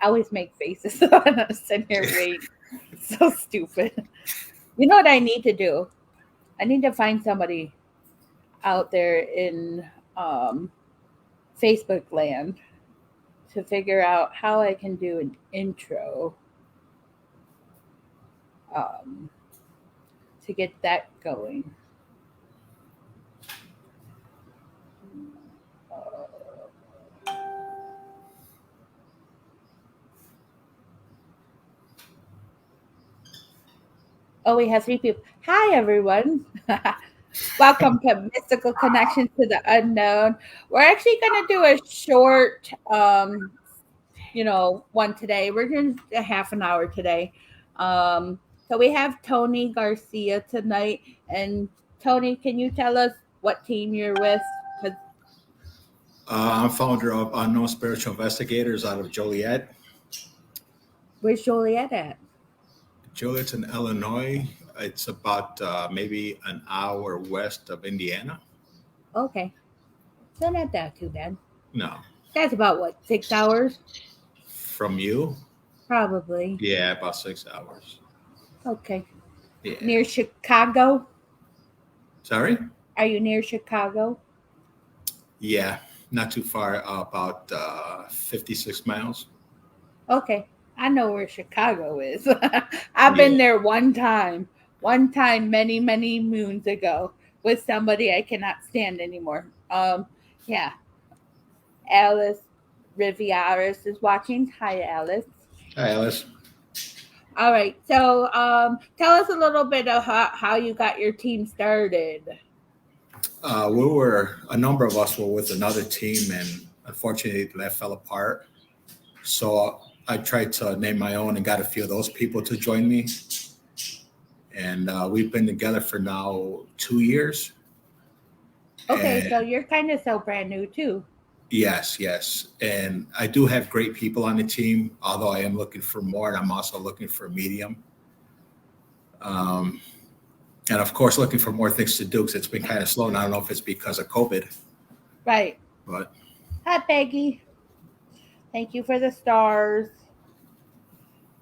I always make faces. So I'm gonna sit here wait. So stupid. You know what I need to do? I need to find somebody out there in um, Facebook land to figure out how I can do an intro um, to get that going. Oh, we have three people. Hi, everyone. Welcome to Mystical Connections to the Unknown. We're actually going to do a short, one today. We're doing a half an hour today. So we have Tony Garcia tonight. And Tony, can you tell us what team you're with? 'Cause I'm founder of Unknown Spiritual Investigators out of Joliet. where's Joliet at? Joliet's in Illinois. It's about maybe an hour west of Indiana. Okay. So not that too bad. No. That's about what, 6 hours? From you? Probably. Yeah, about 6 hours. Okay. Yeah. Near Chicago? Sorry? Are you near Chicago? Yeah, not too far, about 56 miles. Okay. I know where Chicago is. I've been there one time. One time many, many moons ago with somebody I cannot stand anymore. Yeah. Alice Rivieras is watching. Hi, Alice. Hi, Alice. All right. So tell us a little bit of how you got your team started. A number of us were with another team, and unfortunately that fell apart. So I tried to name my own and got a few of those people to join me. And we've been together for now 2 years. Okay, And so you're kind of so brand new too. yes. And I do have great people on the team, although I am looking for more, and I'm also looking for a medium. And of course, looking for more things to do because it's been kind of slow. And I don't know if it's because of COVID. Right. But hi, Peggy. Thank you for the stars.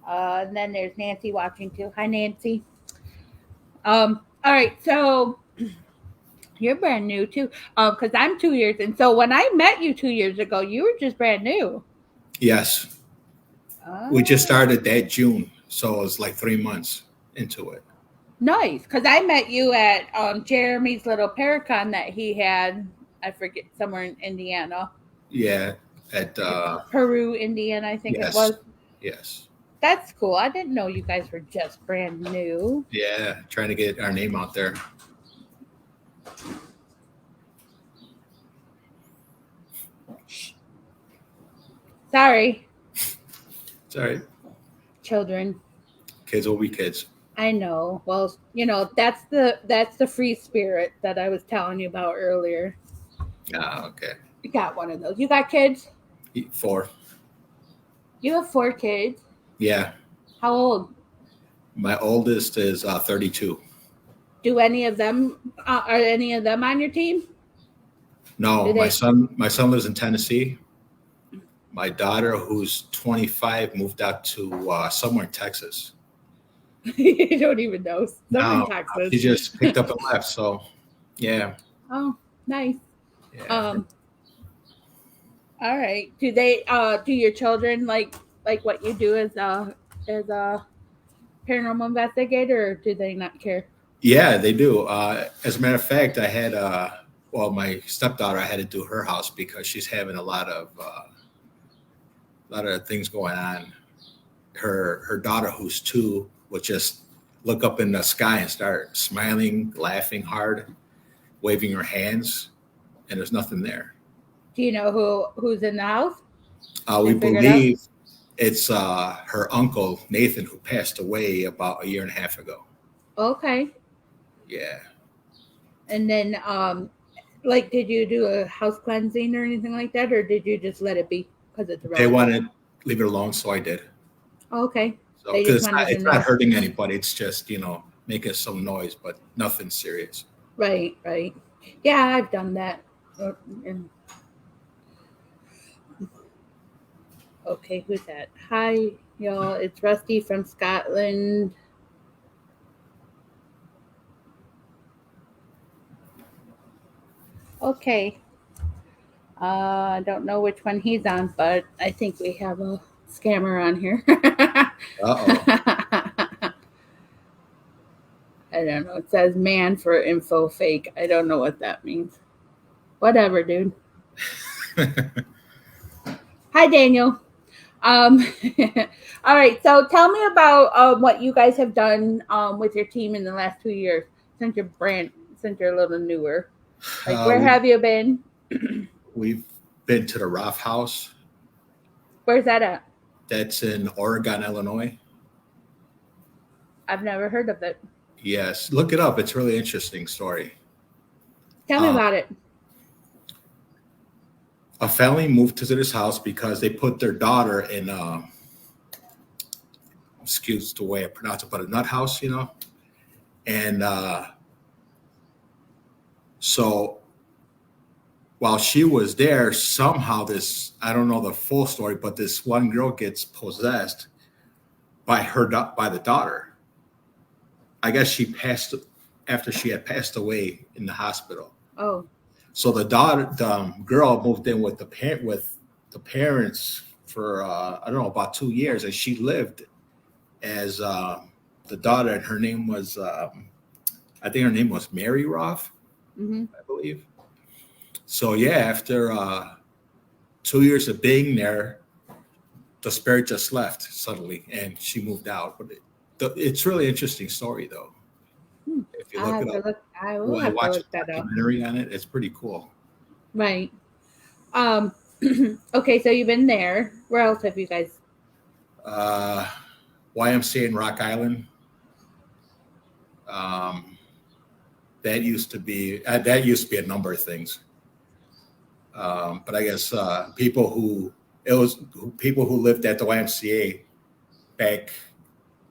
And then there's Nancy watching too. Hi, Nancy. All right, so you're brand new too. Because I'm 2 years, and so when I met you 2 years ago, you were just brand new. yes, we just started that June, so it was like 3 months into it. Nice, because I met you at Jeremy's little Paracon that he had. I forget, somewhere in Indiana. Yeah, at Peru, Indiana, I think yes, it was. Yes. That's cool. I didn't know you guys were just brand new. Yeah, trying to get our name out there. Sorry. Sorry. Children. Kids will be kids. I know. Well, that's the free spirit that I was telling you about earlier. Ah, okay. You got one of those. You got kids? 4. You have 4 kids? Yeah. How old? My oldest is 32. Do any of them are any of them on your team? No, my son lives in Tennessee. My daughter, who's 25, moved out to somewhere in Texas. You don't even know. No, she just picked up and left. So, yeah. Oh, nice. Yeah. All right. Do they? Do your children like what you do as a paranormal investigator, or do they not care? Yeah, they do. As a matter of fact, I had my stepdaughter. I had to do her house because she's having a lot of things going on. Her daughter, who's 2, would just look up in the sky and start smiling, laughing hard, waving her hands, and there's nothing there. Do you know who's in the house? We believe it's her uncle Nathan, who passed away about 1.5 years ago. Okay. Yeah. And then, did you do a house cleansing or anything like that, or did you just let it be because it's They wanted to leave it alone, so I did. Okay. So because it's not hurting anybody, it's just making some noise, but nothing serious. Right. Yeah, I've done that. Okay, who's that? Hi, y'all. It's Rusty from Scotland. Okay. I don't know which one he's on, but I think we have a scammer on here. Uh I don't know. It says man for info fake. I don't know what that means. Whatever, dude. oh. Hi, Daniel. Um, all right. So tell me about what you guys have done with your team in the last 2 years since you're a little newer. Like, where we have you been? we've been to the Roth House. Where's that at? That's in Oregon, Illinois. I've never heard of it. Yes, look it up. It's a really interesting story. Tell me Uh, about it. a family moved to this house because they put their daughter in, excuse the way I pronounce it, but a nut house, And so while she was there, somehow this, I don't know the full story, but this one girl gets possessed by the daughter. I guess she passed after she had passed away in the hospital. Oh, So the girl moved in with the parents for I don't know about 2 years, and she lived as the daughter, and her name was I think her name was Mary Roth, mm-hmm. I believe. So yeah, after 2 years of being there, the spirit just left suddenly, and she moved out. But it's really interesting story though. If you I look have it to up, look. I will well, have to watch look a that up. documentary on it. It's pretty cool. Right. Um. Okay, so you've been there. Where else have you guys? Uh, YMCA in Rock Island. Um, that used to be a number of things. But I guess people who lived at the YMCA back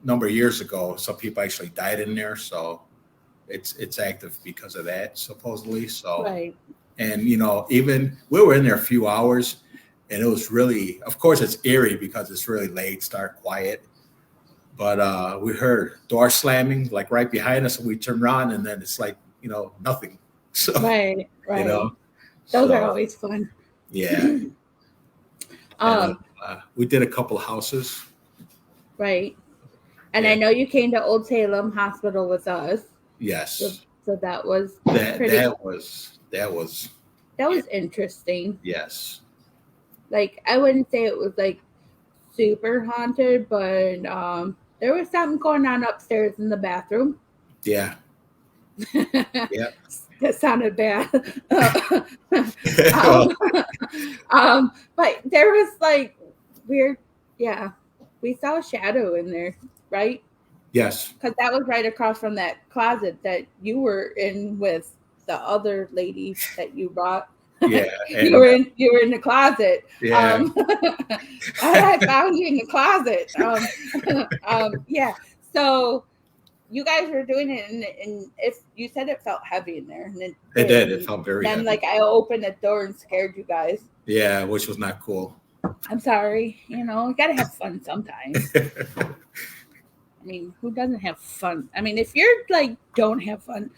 number of years ago. Some people actually died in there, so it's active because of that supposedly. So, Right. and even we were in there a few hours, and it was really, of course, it's eerie because it's really late, start quiet. But we heard door slamming like right behind us, and we turned around, and then it's like nothing. So Right. you Right. know, Those are so always fun. yeah, and um. we did a couple of houses. Right. And I Yeah, know you came to Old Salem Hospital with us, so, yes, so that was that pretty. that was That yeah, was interesting. yes, Like I wouldn't say it was like super haunted, but there was something going on upstairs in the bathroom. yeah, yeah. That sounded bad. Well, um, but there was like weird. Yeah, we saw a shadow in there, right? yes, Because that was right across from that closet that you were in with the other lady that you brought. yeah, you and were in you were in the closet. yeah, I found you in the closet. Yeah. So you guys were doing it, and if you said it felt heavy in there, and it it did, did. It and felt very then heavy. like I opened the door and scared you guys. Yeah, which was not cool. I'm sorry. You gotta have fun sometimes. I mean, who doesn't have fun? I mean, if you're like don't have fun,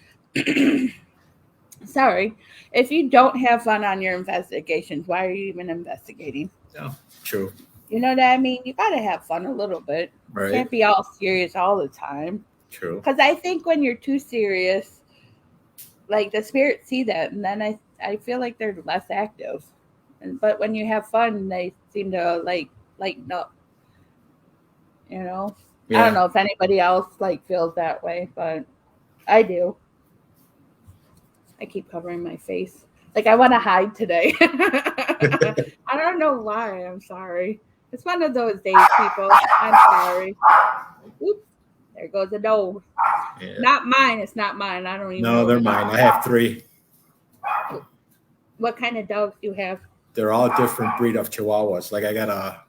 sorry, if you don't have fun on your investigations, why are you even investigating? No, true, You know what I mean? You gotta have fun a little bit. right? Can't be all serious all the time. True. Because I think when you're too serious, like the spirits see that, and then I feel like they're less active. But when you have fun, they seem to like lighten up. You know, I don't Yeah. know if anybody else like feels that way, but I do. I keep covering my face. Like I want to hide today. I don't know why. I'm sorry. It's one of those days, people. I'm sorry. Oops. There goes the dog. Yeah. Not mine. It's not mine. I don't even No, know they're the mine. dog. I have three. What kind of dogs do you have? They're all different breed of Chihuahuas. Like I got a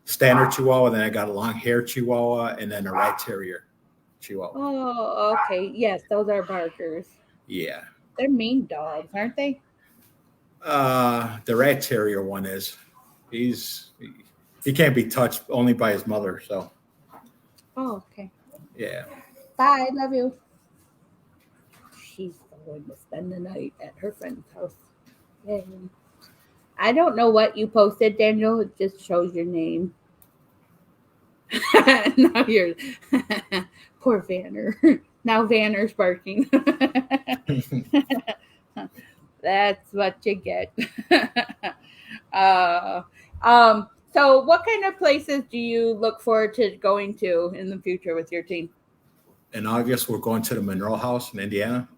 standard Chihuahua, then I got a long hair Chihuahua, and then a rat terrier Chihuahua. Oh, okay. Yes, those are barkers. Yeah. They're mean dogs, aren't they? The rat terrier one is. He's He can't be touched only by his mother. So Oh, okay. yeah. Bye. Love you. She's going to spend the night at her friend's house. Yay. I don't know what you posted, Daniel. It just shows your name. Now you're poor Vanner. Now Vanner's barking. That's what you get. uh, so, what kind of places do you look forward to going to in the future with your team? In August, we're going to the Monroe House in Indiana.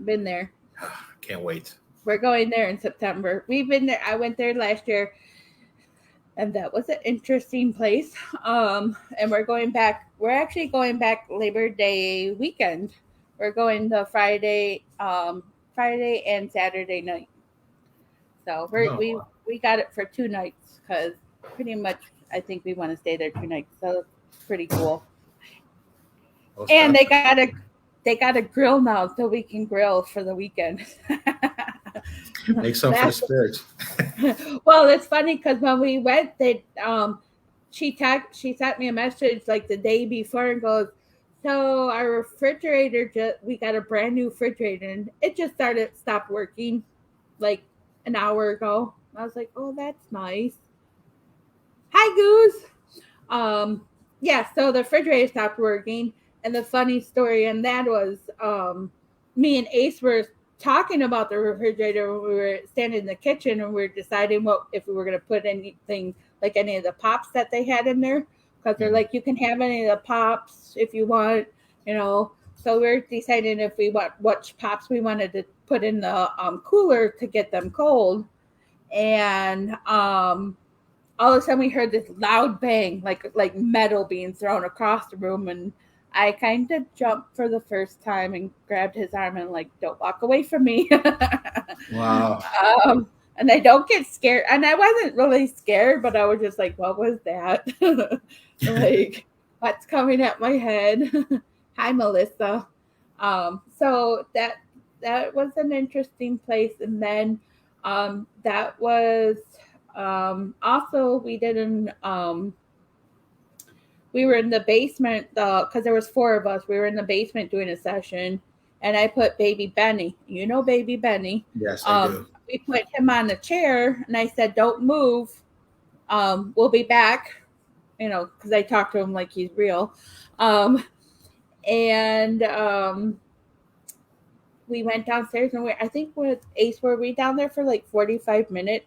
Been there. Can't wait. We're going there in September. We've been there. I went there last year, and that was an interesting place. And we're going back. We're actually going back Labor Day weekend. We're going the Friday and Saturday night. So we got it for 2 nights because pretty much I think we want to stay there 2 nights. So it's pretty cool. And they got a grill now, so we can grill for the weekend. Make some for the spirits. Well, it's funny because when we went, she sent me a message like the day before and goes, "So our refrigerator we got a brand new refrigerator and it just stopped working like an hour ago." I was like, "Oh, that's nice." Hi, Goose. Yeah, so the refrigerator stopped working. And the funny story and that was me and Ace were talking about the refrigerator when we were standing in the kitchen and we were deciding if we were going to put anything like any of the pops that they had in there because they're like, you can have any of the pops if you want, So we're deciding if we want which pops we wanted to put in the cooler to get them cold. And all of a sudden we heard this loud bang, like metal being thrown across the room, and I kind of jumped for the first time and grabbed his arm and like, don't walk away from me. Wow. And I don't get scared. And I wasn't really scared, but I was just like, what was that? Like, what's coming at my head? Hi, Melissa. So that was an interesting place. And then that was also we didn't we were in the basement because there was 4 of us. We were in the basement doing a session, and I put baby Benny. You know baby Benny. Yes, I do. We put him on the chair, and I said, "Don't move. We'll be back." Because I talked to him like he's real. We went downstairs, and I think with Ace, were we down there for like 45 minutes?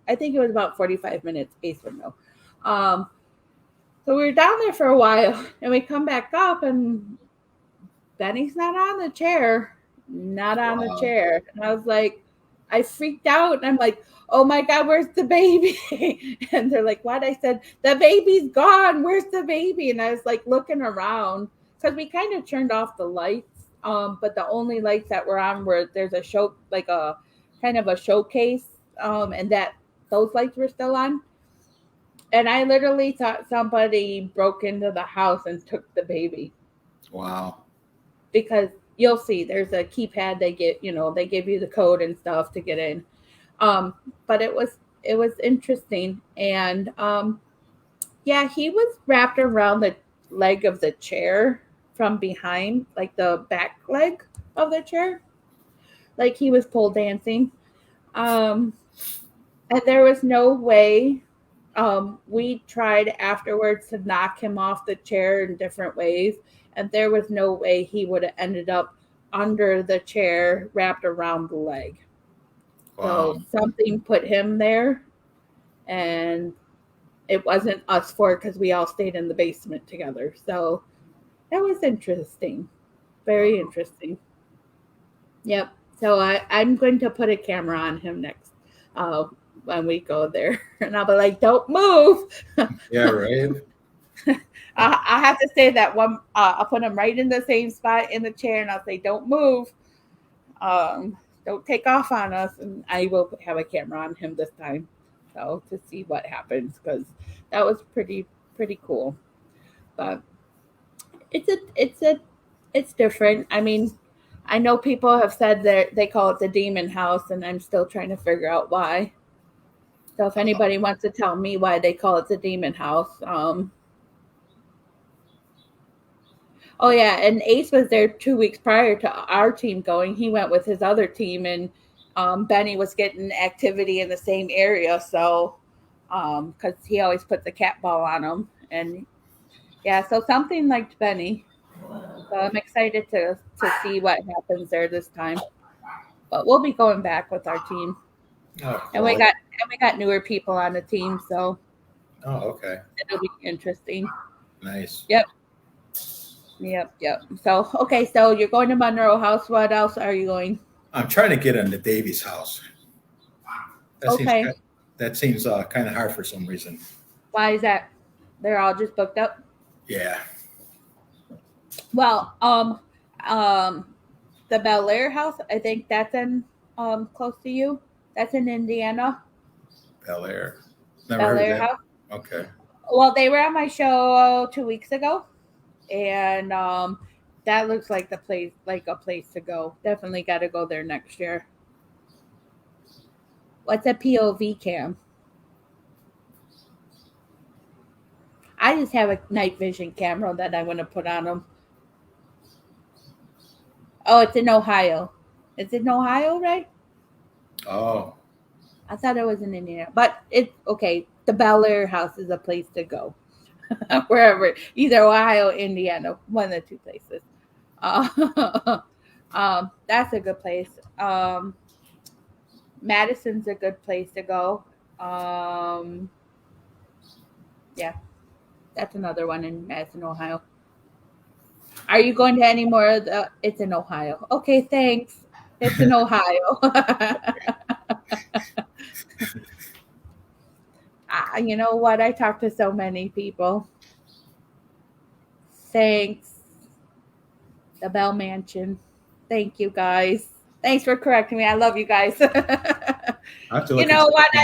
I think it was about 45 minutes. Ace would know. So we were down there for a while, and we come back up, and Benny's not on the chair. Not on the chair. And I was like, I freaked out, and I'm like, oh my God, where's the baby? And they're like, what? I said, the baby's gone. Where's the baby? And I was like looking around, because we kind of turned off the lights, but the only lights that were on were there's a show, like a kind of a showcase, and that those lights were still on. And I literally thought somebody broke into the house and took the baby. Wow. Because you'll see there's a keypad they give you the code and stuff to get in. But it was interesting. And yeah, he was wrapped around the leg of the chair from behind, like the back leg of the chair. Like he was pole dancing. And there was no way. We tried afterwards to knock him off the chair in different ways, and there was no way he would have ended up under the chair wrapped around the leg. Wow. So something put him there, and it wasn't us 4 because we all stayed in the basement together. So that was interesting. Very interesting. Yep. So I'm going to put a camera on him next. When we go there, and I'll be like, don't move. Yeah, right. I have to say that one. I'll put him right in the same spot in the chair, and I'll say, don't move. Don't take off on us. And I will have a camera on him this time, so to see what happens, because that was pretty cool. But it's different. I mean, I know people have said that they call it the demon house, and I'm still trying to figure out why. So if anybody wants to tell me why they call it the Demon House, oh yeah, and Ace was there 2 weeks prior to our team going. He went with his other team, and Benny was getting activity in the same area. So, because he always puts a cat ball on him, and yeah, so something like Benny. So I'm excited to see what happens there this time. But we'll be going back with our team, Oh, and cool. we got newer people on the team, so Oh, okay. it'll be interesting. Nice. Yep. Yep. So, okay, so you're going to Monroe House. What else are you going? I'm trying to get into Davy's house. That seems Okay. that seems kind of hard for some reason. Why is that? They're all just booked up. Yeah. Well, the Bel Air House. I think that's in close to you. That's in Indiana. Bel Air. Never Bel heard of Air that. House. Okay. Well, they were on my show 2 weeks ago, and that looks like a place to go. Definitely got to go there next year. What's a POV cam? I just have a night vision camera that I want to put on them. Oh, it's in Ohio. Is it in Ohio, right? Oh. I thought it was in Indiana, but it's okay. The Bel Air House is a place to go, wherever, either Ohio, Indiana, one of the two places. Uh, that's a good place. Madison's a good place to go. Yeah, that's another one in Madison, Ohio. Are you going to any more of the? It's in Ohio. Okay, thanks. It's in Ohio. You know what? I talk to so many people. Thanks. The Bell Mansion. Thank you guys. Thanks for correcting me. I love you guys. I have to You look know into what? it.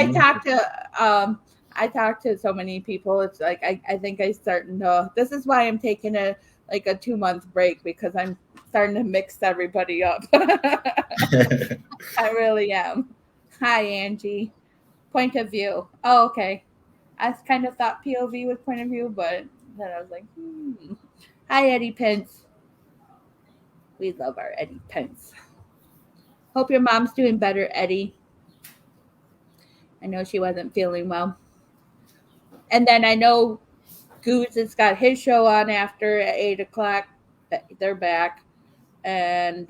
I talk to so many people. It's like I think I starting to. This is why I'm taking a 2 month break, because I'm starting to mix everybody up. I really am. Hi, Angie. Point of view. Oh, okay. I kind of thought POV was point of view, but then I was like, Hi, Eddie Pence. We love our Eddie Pence. Hope your mom's doing better, Eddie. I know she wasn't feeling well. And then I know Goose has got his show on after at 8 o'clock. They're back. And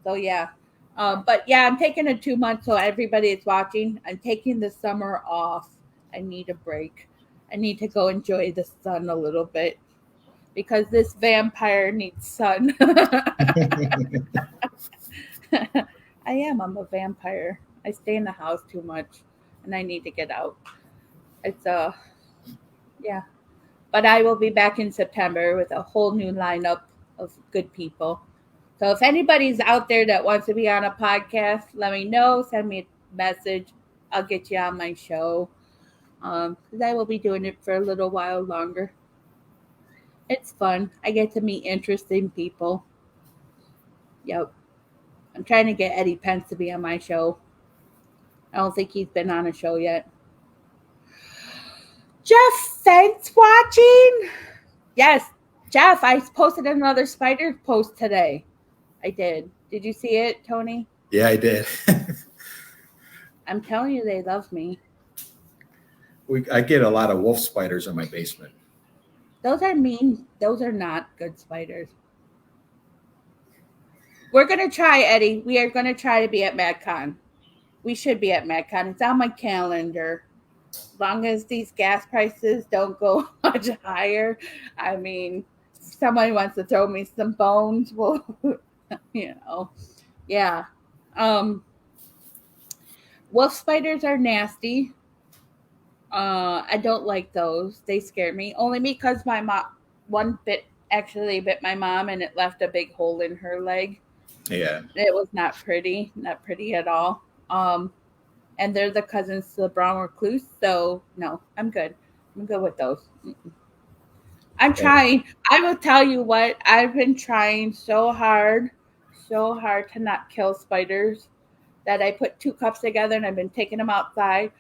so, yeah. But yeah, I'm taking a 2 month. So everybody is watching. I'm taking the summer off. I need a break. I need to go enjoy the sun a little bit, because this vampire needs sun. I am. I'm a vampire. I stay in the house too much, and I need to get out. It's yeah. But I will be back in September with a whole new lineup of good people. So if anybody's out there that wants to be on a podcast, let me know. Send me a message. I'll get you on my show. Because I will be doing it for a little while longer. It's fun. I get to meet interesting people. Yep. I'm trying to get Eddie Pence to be on my show. I don't think he's been on a show yet. Jeff Fence watching? Yes, Jeff, I posted another spider post today. I did. Did you see it, Tony? Yeah, I did. I'm telling you, they love me. I get a lot of wolf spiders in my basement. Those are mean. Those are not good spiders. We're going to try, Eddie. We are going to try to be at MadCon. We should be at MadCon. It's on my calendar. As long as these gas prices don't go much higher. I mean, if somebody wants to throw me some bones, well, yeah. Wolf spiders are nasty. I don't like those. They scare me. Only because my mom, one actually bit my mom, and it left a big hole in her leg. Yeah. It was not pretty at all. And they're the cousins to the brown recluse. So no, I'm good. I'm good with those. I'm trying. I will tell you what, I've been trying so hard to not kill spiders, that I put 2 cups together and I've been taking them outside.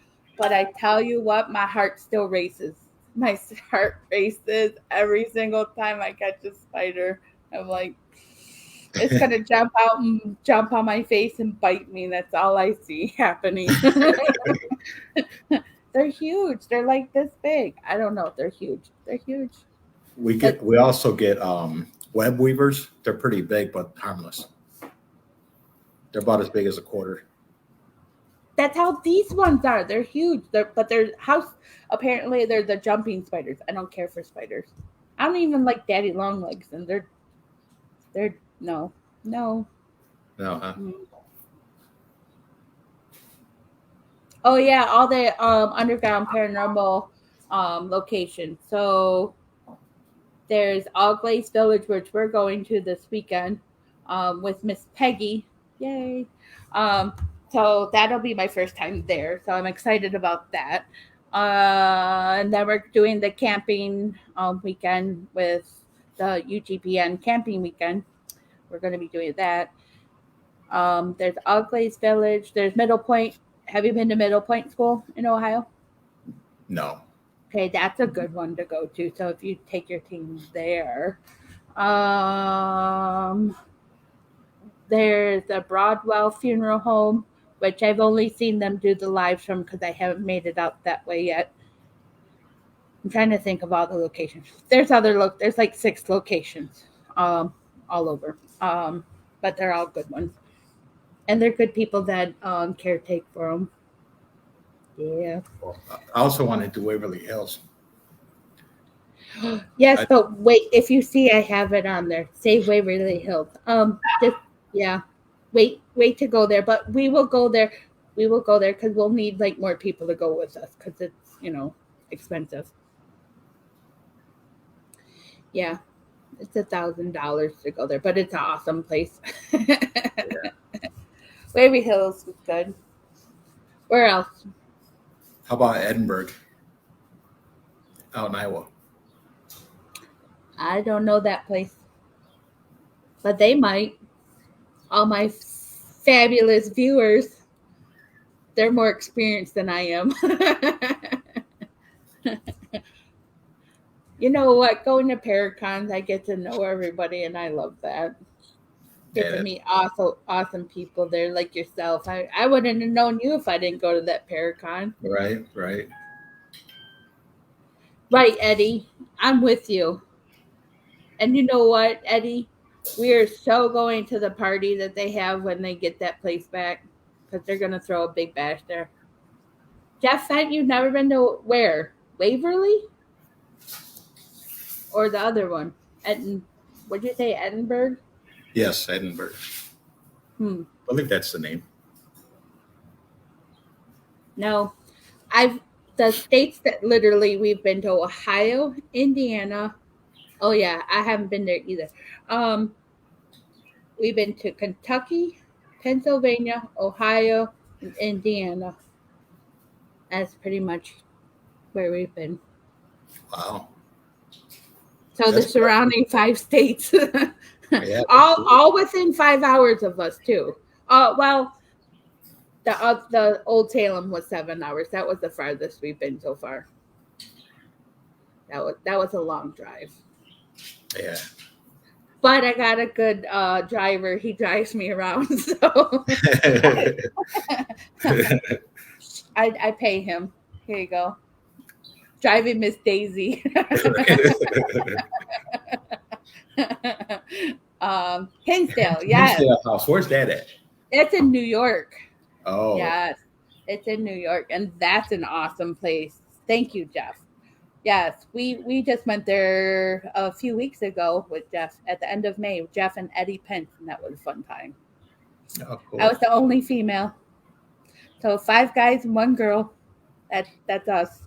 But I tell you what, my heart still races. My heart races every single time I catch a spider. I'm like, it's gonna jump out and jump on my face and bite me. That's all I see happening. They're huge. They're like this big. I don't know. They're huge. They're huge. But We also get web weavers. They're pretty big but harmless. They're about as big as a quarter. that's how these ones are. They're huge. But they're house. Apparently, they're the jumping spiders. I don't care for spiders. I don't even like daddy long legs, and they're no, no. No, huh? Mm. Oh yeah, all the underground paranormal locations. So there's All Glaze Village, which we're going to this weekend with Miss Peggy. Yay! Um, so that'll be my first time there. So I'm excited about that. And then we're doing the camping weekend with the UGPN camping weekend. We're going to be doing that. There's All Glaze Village. There's Middle Point. Have you been to Middle Point School in Ohio? No. Okay, that's a good one to go to. So if you take your team there, um, there's a Broadwell Funeral Home, which I've only seen them do the live stream because I haven't made it out that way yet. I'm trying to think of all the locations. There's there's like 6 locations, all over, but they're all good ones, and they're good people that caretake for them. Yeah. I also want to do Waverly Hills. Yes, but wait, if you see I have it on there. Save Waverly Hills. Yeah. Wait to go there, but we will go there. We will go there because we'll need like more people to go with us because it's expensive. Yeah, it's $1,000 to go there, but it's an awesome place. Waverly Hills was good. Where else? How about Edinburgh? Out in Iowa. I don't know that place, but they might. All my fabulous viewers, they're more experienced than I am. You know what? Going to Paracons, I get to know everybody, and I love that. Get to meet awesome people there like yourself. I wouldn't have known you if I didn't go to that Paracon. Right. Right, Eddie. I'm with you. And you know what, Eddie? We are so going to the party that they have when they get that place back because they're going to throw a big bash there. Jeff said you've never been to where? Waverly? Or the other one? What'd you say, Edinburgh? Yes, Edinburgh. I believe that's the name. No. The states that literally we've been to: Ohio, Indiana. Oh yeah, I haven't been there either. We've been to Kentucky, Pennsylvania, Ohio, and Indiana. That's pretty much where we've been. Wow. So the surrounding 5 states, Yeah, all within 5 hours of us too. Well, the Old Salem was 7 hours. That was the farthest we've been so far. That was a long drive. Yeah. But I got a good driver. He drives me around, so I pay him. Here you go. Driving Miss Daisy. Hinsdale, yes. Hinsdale House. Where's that at? It's in New York. Oh. Yes, it's in New York, and that's an awesome place. Thank you, Jeff. Yes, we just went there a few weeks ago with Jeff at the end of May. Jeff and Eddie Pence, and that was a fun time. Oh, cool. I was the only female, so 5 guys and 1 girl. That's us.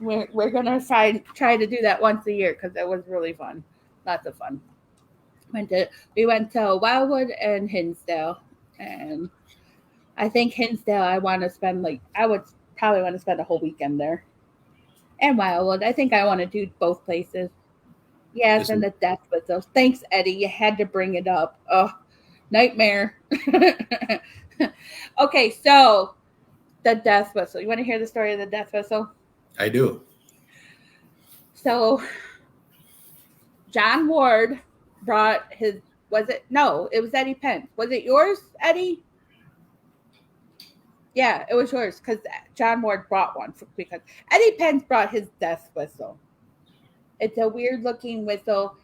We're gonna try to do that once a year because that was really fun. Lots of fun. We went to Wildwood and Hinsdale, and I think Hinsdale I would probably want to spend a whole weekend there. And Wildwood, I think I want to do both places. Yes, and the death with those. Thanks, Eddie. You had to bring it up. Oh, nightmare. Okay, so the death whistle. You want to hear the story of the death whistle? I do. So John Ward brought his. Was it? No, it was Eddie Pence. Was it yours, Eddie? Yeah, it was yours because John Ward brought one because Eddie Pence brought his death whistle. It's a weird looking whistle,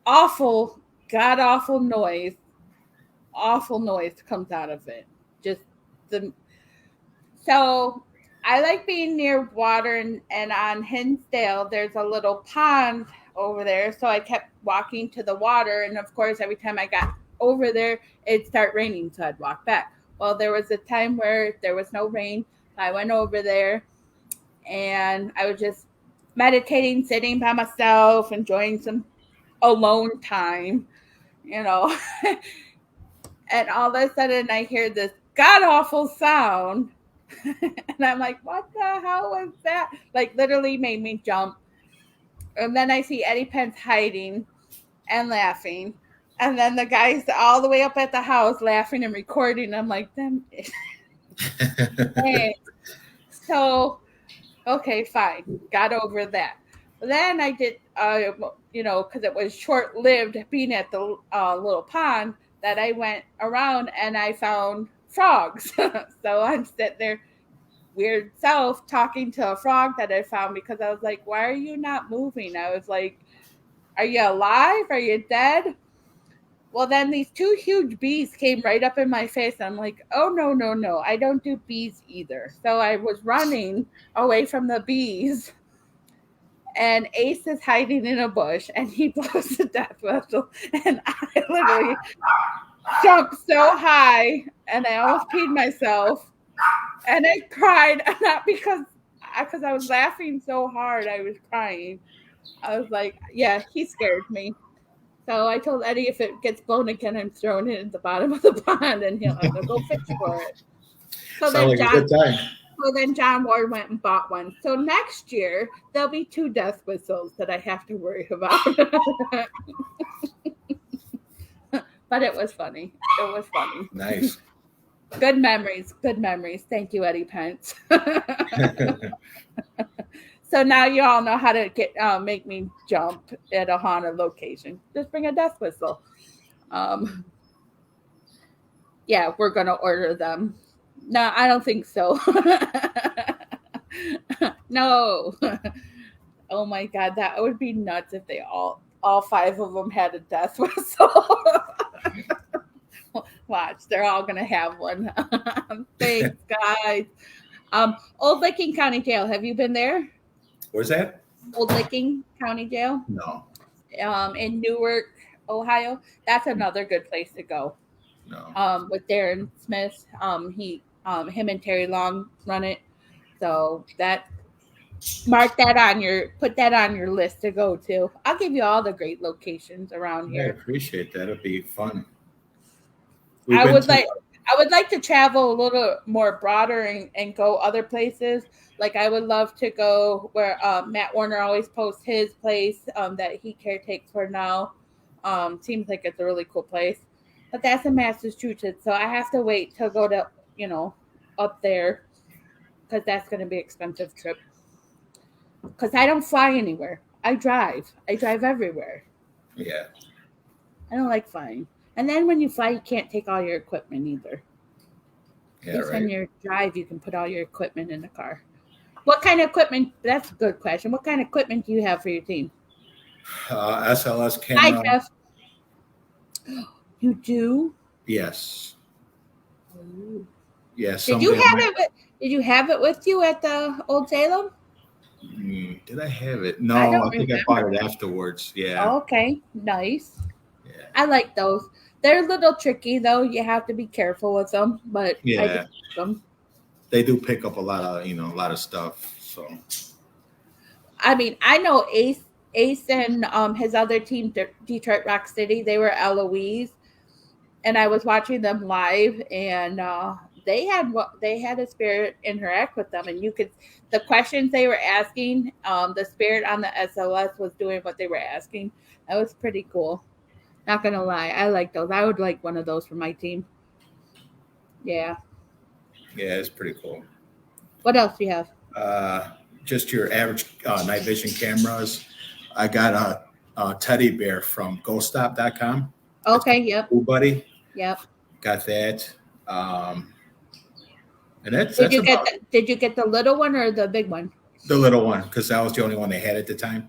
awful, god awful noise comes out of it. Just the so I like being near water and on Hinsdale there's a little pond over there. So I kept walking to the water, and of course every time I got over there it'd start raining, so I'd walk back. Well, there was a time where there was no rain. I went over there and I was just meditating, sitting by myself, enjoying some alone time, you know. And all of a sudden I hear this god awful sound. And I'm like, what the hell was that? Like, literally made me jump. And then I see Eddie Pence hiding and laughing. And then the guys all the way up at the house laughing and recording. I'm like, them. Hey. So, okay, fine. Got over that. Then I did, because it was short lived being at the little pond, that I went around and I found frogs. So I'm sitting there, weird self, talking to a frog that I found because I was like, why are you not moving? I was like, are you alive? Are you dead? Well, then these two huge bees came right up in my face. I'm like, oh, no, no, no. I don't do bees either. So I was running away from the bees. And Ace is hiding in a bush and he blows the death whistle. And I literally jumped so high and I almost peed myself. And I cried, not because I was laughing so hard, I was crying. I was like, yeah, he scared me. So I told Eddie if it gets blown again, I'm throwing it at the bottom of the pond and he'll have to go fish for it. So Sounds like a good time. So then John Ward went and bought one. So next year, there'll be 2 death whistles that I have to worry about. But it was funny. It was funny. Nice. Good memories. Good memories. Thank you, Eddie Pence. So now you all know how to make me jump at a haunted location. Just bring a death whistle. Yeah, we're going to order them. No, I don't think so. No. Oh my God, that would be nuts if they all 5 of them had a death whistle. Watch, they're all gonna have one. Thanks, guys. Old Licking County Jail. Have you been there? Where's that? Old Licking County Jail. No. In Newark, Ohio. That's another good place to go. No. With Darren Smith. Him and Terry Long run it. So that put that on your list to go to. I'll give you all the great locations around here. I appreciate that. It'll be fun. I would like to travel a little more broader and go other places. Like I would love to go where Matt Warner always posts his place that he caretakes for now. Seems like it's a really cool place. But that's in Massachusetts, so I have to wait to go to, up there because that's going to be an expensive trip. Because I don't fly anywhere. I drive. I drive everywhere. Yeah. I don't like flying. And then when you fly, you can't take all your equipment either. Yeah, right. When you drive, you can put all your equipment in the car. What kind of equipment? That's a good question. What kind of equipment do you have for your team? SLS camera. Hi, Jeff. You do? Yes. Ooh. Yes. Did you have it with you at the Old Salem? Did I have it? No, I think I bought it afterwards. Yeah. Oh, okay. Nice. Yeah. I like those. They're a little tricky though. You have to be careful with them, but yeah, I like them. They do pick up a lot of stuff. So. I mean, I know Ace and his other team, Detroit Rock City, they were Eloise, and I was watching them live, and they had a spirit interact with them, and the questions they were asking, the spirit on the SLS was doing what they were asking. That was pretty cool. Not gonna lie, I like those. I would like one of those for my team. Yeah. Yeah, it's pretty cool. What else do you have? Just your average night vision cameras. I got a teddy bear from GhostStop.com. It's Okay, yep, cool, buddy. yep. Got that. Um, and that's Did that's you get about did you get the little one or the big one? the little one because that was the only one they had at the time.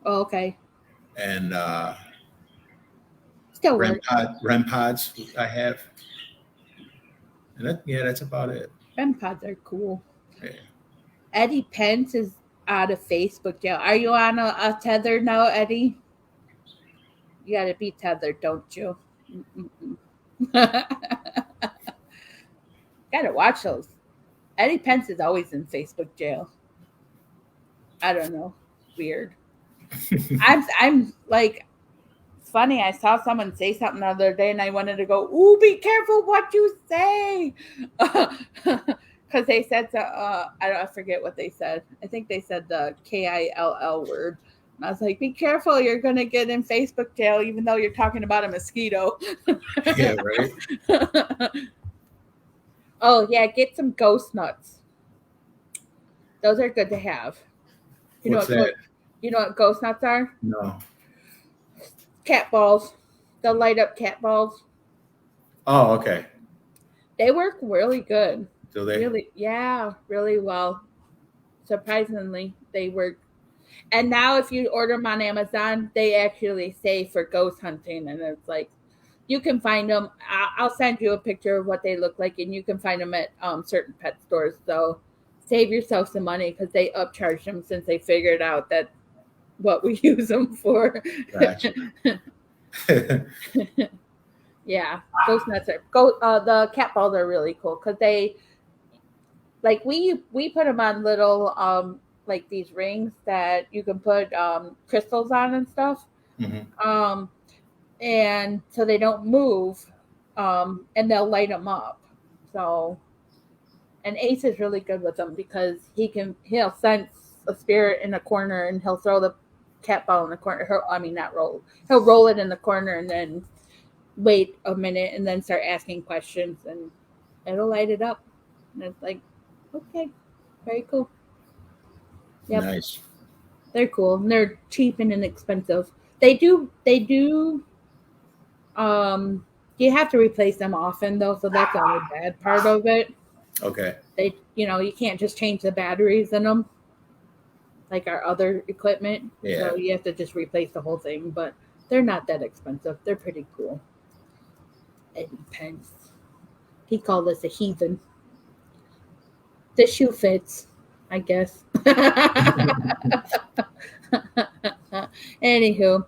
Oh, okay. And Still work. REM pods I have. And that's about it. REM pods are cool. Yeah. Eddie Pence is out of Facebook jail. Are you on a tether now, Eddie? You got to be tethered, don't you? Got to watch those. Eddie Pence is always in Facebook jail. I don't know. Weird. I'm like, it's funny. I saw someone say something the other day, and I wanted to go, "Ooh, be careful what you say," because they said, I forget what they said. I think they said the KILL word. And I was like, "Be careful! You're gonna get in Facebook jail, even though you're talking about a mosquito." Yeah, right. Oh yeah, get some ghost nuts. Those are good to have. You know What's what? that? You know what ghost nuts are? No. Cat balls. The light up cat balls. Oh, okay. They work really good. Do they? Really, yeah, really well. Surprisingly, they work. And now, if you order them on Amazon, they actually say for ghost hunting, and it's like you can find them. I'll send you a picture of what they look like, and you can find them at certain pet stores. So save yourself some money because they upcharge them since they figured out that what we use them for. Gotcha. Yeah, ghost nuts are go. The cat balls are really cool because they like we put them on little like these rings that you can put crystals on and stuff. Mm-hmm. And so they don't move, and they'll light them up. So, and Ace is really good with them because he'll sense a spirit in a corner and he'll throw the cat ball in the corner. He'll roll it in the corner and then wait a minute and then start asking questions and it'll light it up. And it's like, okay, very cool. Yep. Nice. They're cool. And they're cheap and inexpensive. They do you have to replace them often though, so that's the only bad part of it. Okay. You can't just change the batteries in them like our other equipment. Yeah. So you have to just replace the whole thing, but they're not that expensive. They're pretty cool. Eddie Pence. He called us a heathen. The shoe fits, I guess. Anywho,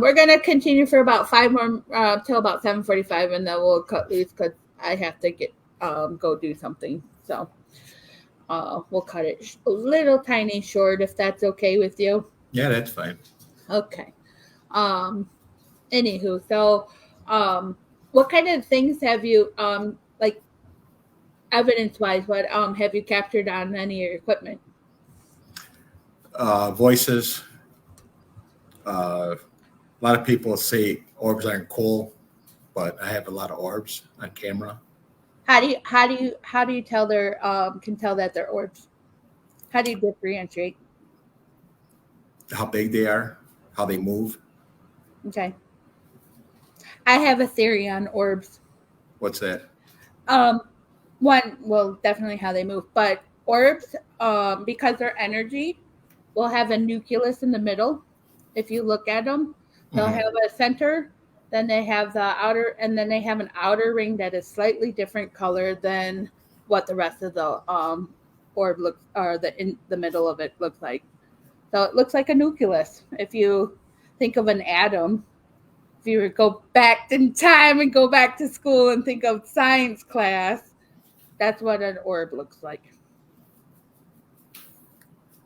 we're gonna continue for about 5 more till about 7:45, and then we'll cut these because I have to get go do something. So we'll cut it a little tiny short if that's okay with you. Yeah, that's fine. Okay. Anywho, so what kind of things have you like evidence wise? What have you captured on any of your equipment? Voices. A lot of people say orbs aren't cool, but I have a lot of orbs on camera. How do you tell can tell that they're orbs? How do you differentiate? How big they are, how they move. Okay. I have a theory on orbs. What's that? One, well, definitely how they move, but orbs, because they're energy, will have a nucleus in the middle. If you look at them, they'll have a center, then they have the outer, and then they have an outer ring that is slightly different color than what the rest of the orb looks, or in the middle of it looks like. So it looks like a nucleus. If you think of an atom, if you go back in time and go back to school and think of science class, that's what an orb looks like.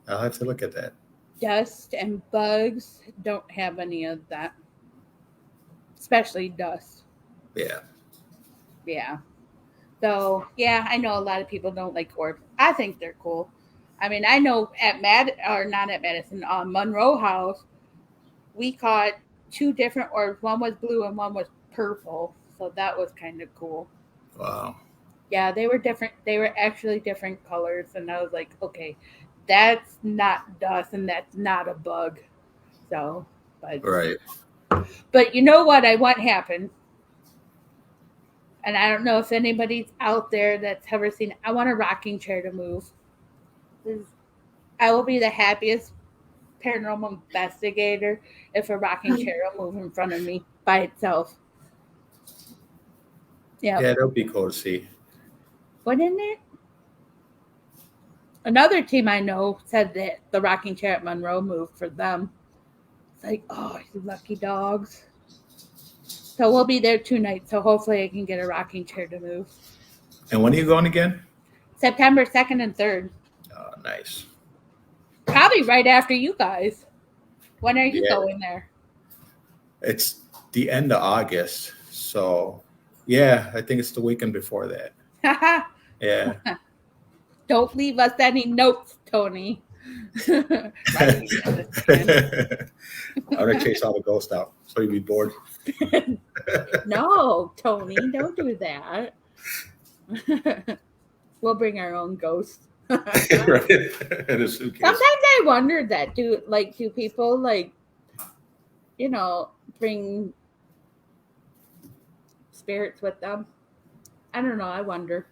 I'll have to look at that. Dust and bugs don't have any of that, especially dust. Yeah. Yeah. So, yeah, I know a lot of people don't like orbs. I think they're cool. I mean, I know not at Madison, Monroe House, we caught 2 different orbs. One was blue and one was purple. So that was kind of cool. Wow. Yeah, they were different. They were actually different colors, and I was like, okay, that's not dust, and that's not a bug. So, but Right. but you know what I want happen, and I don't know if anybody's out there that's ever seen. I want a rocking chair to move. I will be the happiest paranormal investigator if a rocking chair will move in front of me by itself. Yeah, Yeah, that'll be cool to see. wouldn't it? Another team I know said that the rocking chair at Monroe moved for them. It's like, oh, you lucky dogs. So we'll be there 2 nights. So hopefully I can get a rocking chair to move. And when are you going again? September 2nd and 3rd. Oh, nice. Probably right after you guys. When are you Yeah, going there? it's the end of August. So, yeah, I think it's the weekend before that. Yeah. Don't leave us any notes, Tony. Right, you understand. I'm going to chase all the ghosts out so you'll be bored. No, Tony, don't do that. We'll bring our own ghosts. Right. In a suitcase. Sometimes I wonder that do people bring spirits with them? I don't know. I wonder.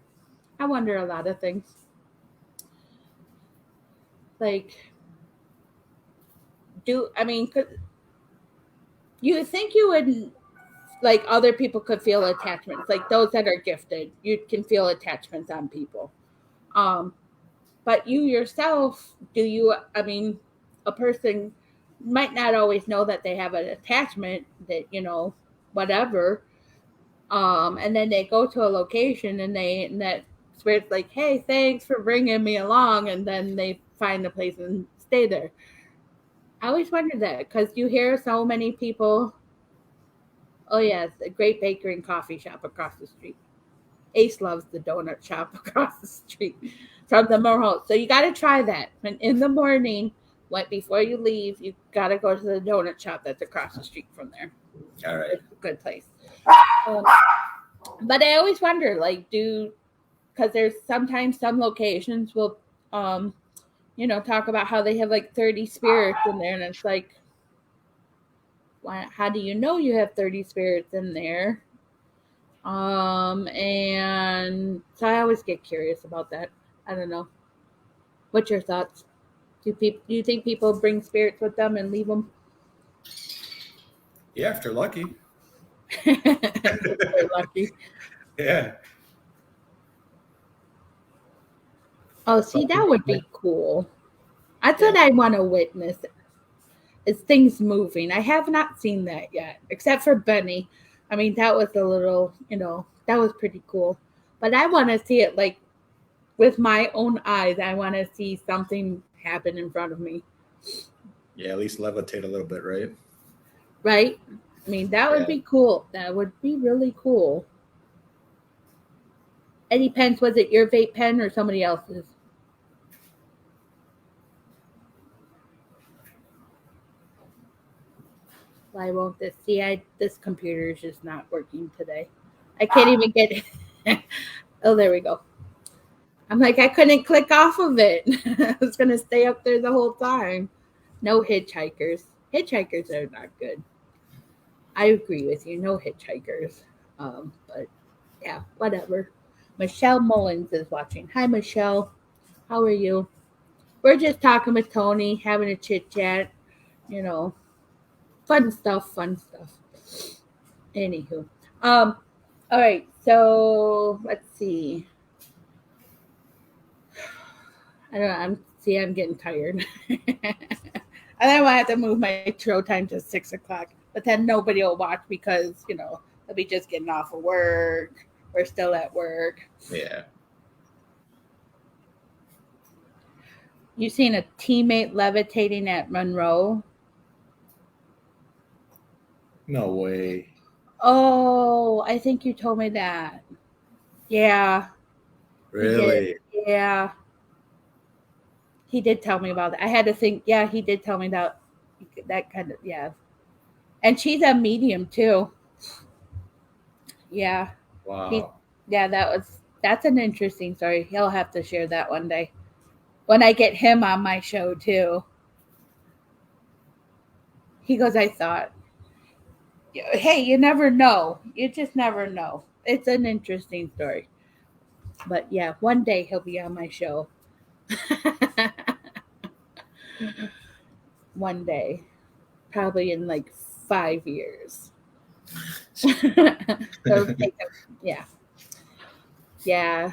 I wonder a lot of things. Like, could you think you would like other people could feel attachments, like those that are gifted, you can feel attachments on people. Um, but you yourself, do you? A person might not always know that they have an attachment that whatever. And then they go to a location and that spirit's like, hey, thanks for bringing me along, and then they find a place and stay there. I always wonder that because you hear so many people. Oh yes, a great bakery and coffee shop across the street. Ace loves the donut shop across the street from the Monroe. So you got to try that. And in the morning, before you leave, you got to go to the donut shop that's across the street from there. All right. It's a good place. But I always wonder, because there's sometimes some locations will, talk about how they have like 30 spirits in there, and it's like, how do you know you have 30 spirits in there? And so I always get curious about that. I don't know. What's your thoughts? Do you think people bring spirits with them and leave them? Yeah, if they're lucky. They're lucky. Yeah. Oh, see, that would be cool. That's what I want to witness. Is things moving. I have not seen that yet, except for Benny. That was a little, that was pretty cool. But I want to see it like with my own eyes. I want to see something happen in front of me. Yeah, at least levitate a little bit, right? Right? That would be cool. That would be really cool. Eddie Pence, was it your vape pen or somebody else's? Why won't this? See, this computer is just not working today. I can't even get it. Oh, there we go. I'm like, I couldn't click off of it. I was going to stay up there the whole time. No hitchhikers. Hitchhikers are not good. I agree with you. No hitchhikers. But yeah, whatever. Michelle Mullins is watching. Hi, Michelle. How are you? We're just talking with Tony, having a chit chat. Fun stuff. Anywho. All right. So let's see. I don't know. I'm getting tired. And then I have to move my show time to 6:00. But then nobody will watch because, they'll be just getting off of work. We're still at work. Yeah. You seen a teammate levitating at Monroe? No way. Oh, I think you told me that. Yeah. Really? Yeah. He did tell me about that. I had to think. Yeah, he did tell me that kind of, yeah. And she's a medium too. Yeah. Wow. That That's an interesting story. He'll have to share that one day when I get him on my show too. He goes, I thought, hey, you never know. You just never know. It's an interesting story. But yeah, one day he'll be on my show. One day. Probably in like 5 years. Yeah. Yeah.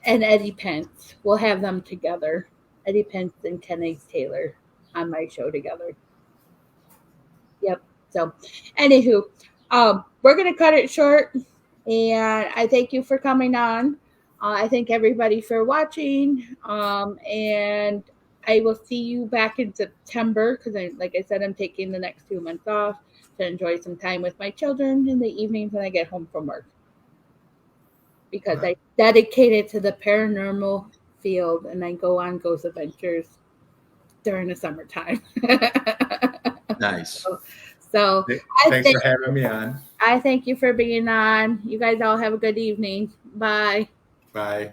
And Eddie Pence. We'll have them together. Eddie Pence and Kenneth Taylor on my show together. Yep. So, anywho, we're gonna cut it short, and I thank you for coming on. I thank everybody for watching, and I will see you back in September because, like I said, I'm taking the next 2 months off to enjoy some time with my children in the evenings when I get home from work because I dedicated to the paranormal field and I go on ghost adventures during the summertime. Nice. So thanks for having me on. I thank you for being on. You guys all have a good evening. Bye. Bye.